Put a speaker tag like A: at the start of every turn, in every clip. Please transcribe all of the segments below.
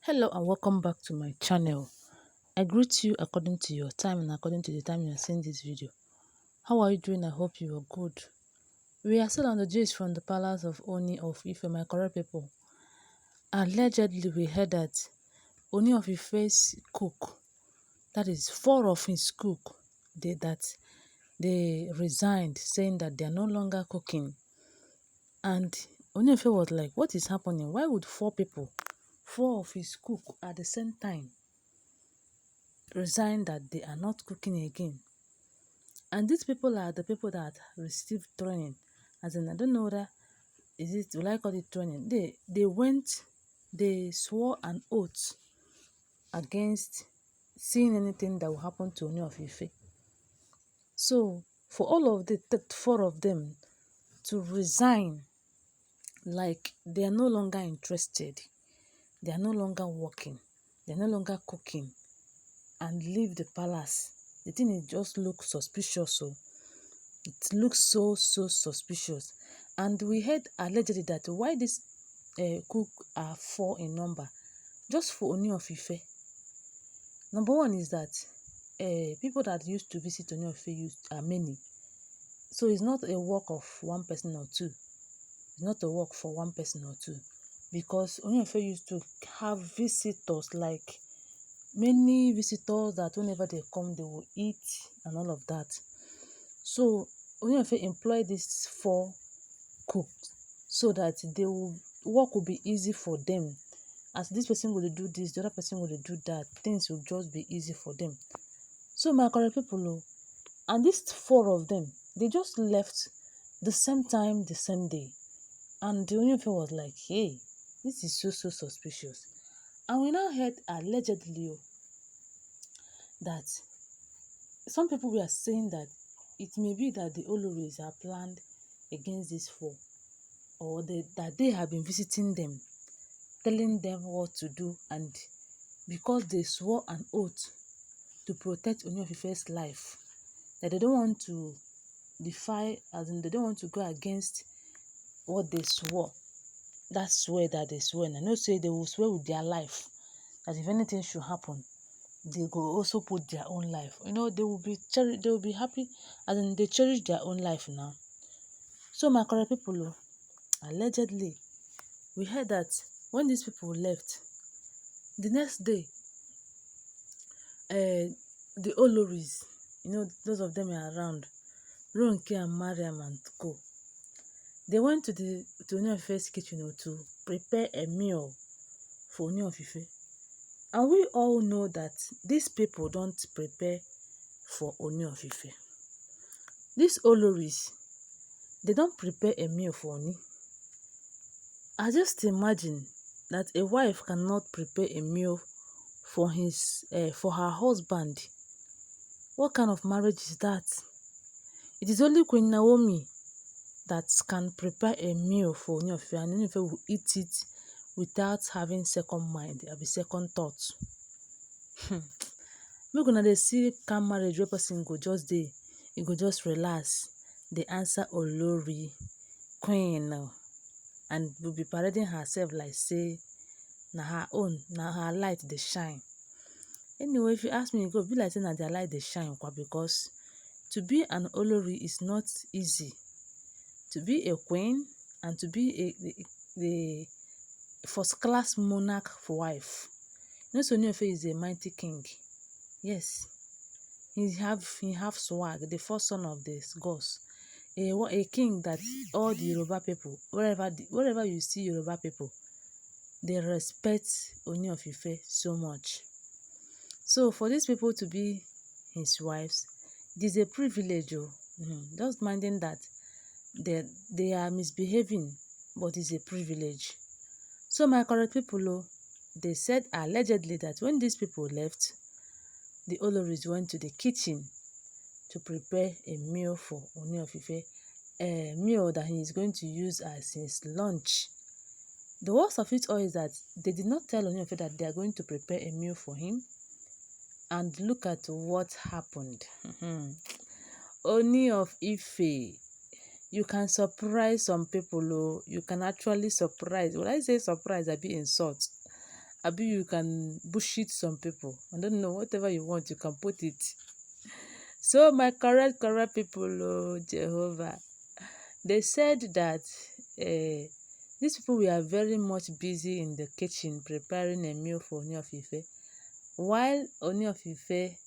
A: Hello and welcome back to my channel. I greet you according to your time and according to the time you are seeing this video. How are you doing? I hope you are good. We are still on the gist from the palace of Oni of Ife, my correct people. Allegedly, we heard that Oni of Ife's cook, that is four of his cook, they resigned, saying that they are no longer cooking. And Oni of Ife was like, what is happening? Why would four of his cook at the same time resign that they are not cooking again? And these people are the people that received training. As in, I don't know whether will I call it training? They swore an oath against seeing anything that will happen to Ooni of Ife. So for all of the four of them to resign, like they are no longer interested, they are no longer working, they are no longer cooking, and leave the palace. The thing is just looks suspicious. So it looks so suspicious. And we heard allegedly that why this cook are four in number, just for Ooni of Ife. Number one is that people that used to visit Ooni of Ife are many. So it's not a work of one person or two. It's not a work for one person or two. Because Ooni of Ife used to have visitors, like many visitors that whenever they come, they will eat and all of that. So Ooni of Ife employ these four cooks so that work will be easy for them. As this person will do this, the other person will do that, things will just be easy for them. So my correct people, and these four of them, they just left the same time, the same day. And the Ooni of Ife was like, hey, this is so suspicious. And we now heard allegedly that some people were saying that it may be that the Oloris are planned against these four, or that they have been visiting them, telling them what to do, and because they swore an oath to protect Ooni of Ife's life, that they don't want to defy, as in they don't want to go against what they swore. That swear that they swear. And I know say they will swear with their life that if anything should happen, they go also put their own life. They will be happy, as in they cherish their own life now. So my correct people, allegedly, we heard that when these people left, the next day, the Oloris, those of them are around, Ronke and Mariam and co. They went to Ooni of Ife's kitchen to prepare a meal for Ooni of Ife. And we all know that these people don't prepare for Ooni of Ife. These Oloris, they don't prepare a meal for Ooni. I just imagine that a wife cannot prepare a meal for her husband. What kind of marriage is that? It is only Queen Naomi that can prepare a meal for Ooni of Ife, and Ooni of Ife will eat it without having second mind, or second thoughts. Make una dey see calm marriage where person go just dey, e go just relax, dey answer Olori, Queen, and will be parading herself like say na her light dey shine. Anyway, if you ask me, e go be like say na their light dey shine because to be an Olori is not easy. To be a queen and to be a first class monarch for wife. So Ooni of Ife is a mighty king. Yes, he have swag, the first son of the gods. A king that all the Yoruba people, wherever you see Yoruba people, they respect Ooni of Ife so much. So for these people to be his wives, it is a privilege. Just minding that they are misbehaving, but it's a privilege. So my correct people, they said allegedly that when these people left, the Oloris went to the kitchen to prepare a meal for Ooni of Ife, a meal that he is going to use as his lunch. The worst of it all is that they did not tell Ooni of Ife that they are going to prepare a meal for him. And look at what happened. Ooni of Ife, you can surprise some people. You can actually surprise. When I say surprise, I be insult. Abi you can bullshit some people. I don't know, whatever you want, you can put it. So my correct people, oh Jehovah, they said that these people were very much busy in the kitchen preparing a meal for Ooni of Ife, while Ooni of Ife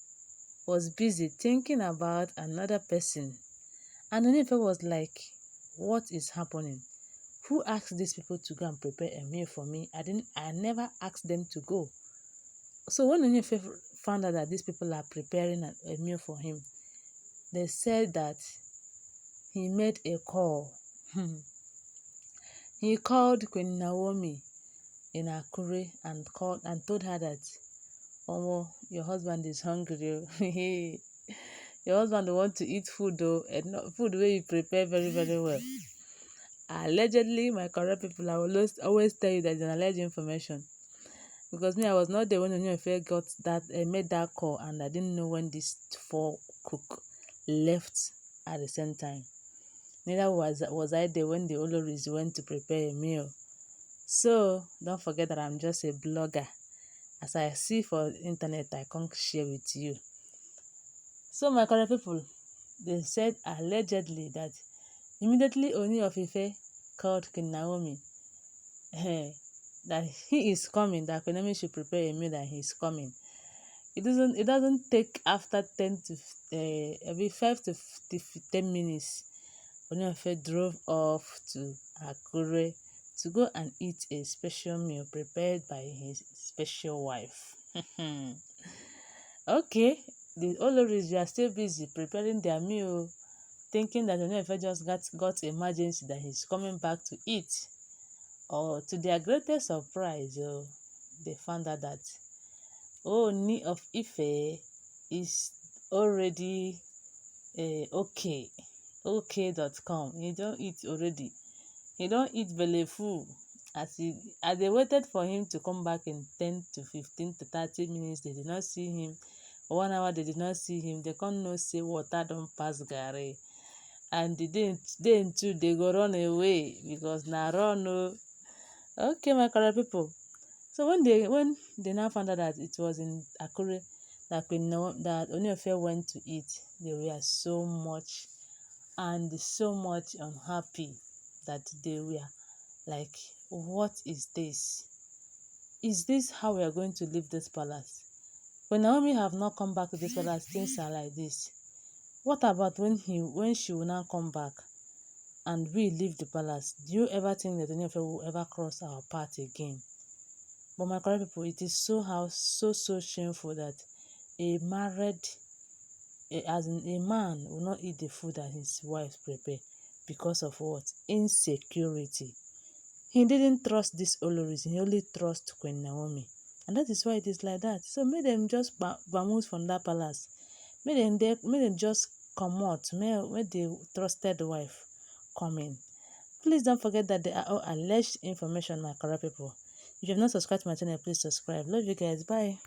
A: was busy thinking about another person. And Ooni of Ife was like, what is happening? Who asked these people to go and prepare a meal for me? I never asked them to go. So when Ooni of Ife found out that these people are preparing a meal for him, they said that he made a call. He called Queen Naomi in Akure and told her that, "Omo, your husband is hungry. Your husband want to eat food though, and not food where you prepare very, very well." Allegedly, my correct people, I will always tell you that it's an alleged information. Because me, I was not there when Onyofe got that, made that call, and I didn't know when these four cook left at the same time. Neither was I there when the Oloris went to prepare a meal. So don't forget that I'm just a blogger. As I see for internet, I can't share with you. So my correct people, they said allegedly that immediately Oni of Ife called King Naomi, that he is coming, that Queen Naomi should prepare a meal, that he is coming. It doesn't take after 10 to every 5 to 10 minutes. Oni of Ife drove off to Akure to go and eat a special meal prepared by his special wife. Okay, the Oloris, they are still busy preparing their meal, thinking that Oni of Ife just got emergency that he's coming back to eat. Or to their greatest surprise, they found out that Ooni of Ife is already okay. Okay.com. He don't eat already. He don't eat belleful. As they waited for him to come back in 10 to 15 to 30 minutes, they did not see him. 1 hour, they did not see him. They can't know say water don't pass garri. And then too, they go run away because na run o. Okay, my correct people. So when they now found out that it was in Akure that that Ooni of Ife went to eat, they were so much unhappy that they were like, what is this? Is this how we are going to leave this palace? When Naomi have not come back to this palace, things are like this. What about when she will now come back and we leave the palace? Do you ever think that Ooni of Ife will ever cross our path again? But my correct people, it is so shameful that a married, as in a man will not eat the food that his wife prepare because of what? Insecurity. He didn't trust this Oloris, he only trust Queen Naomi. And that is why it is like that. So make them just vamoose from that palace. Make them just come out. Make the trusted wife come in. Please don't forget that they are all alleged information, my correct people. If you have not subscribed to my channel, please subscribe. Love you guys. Bye.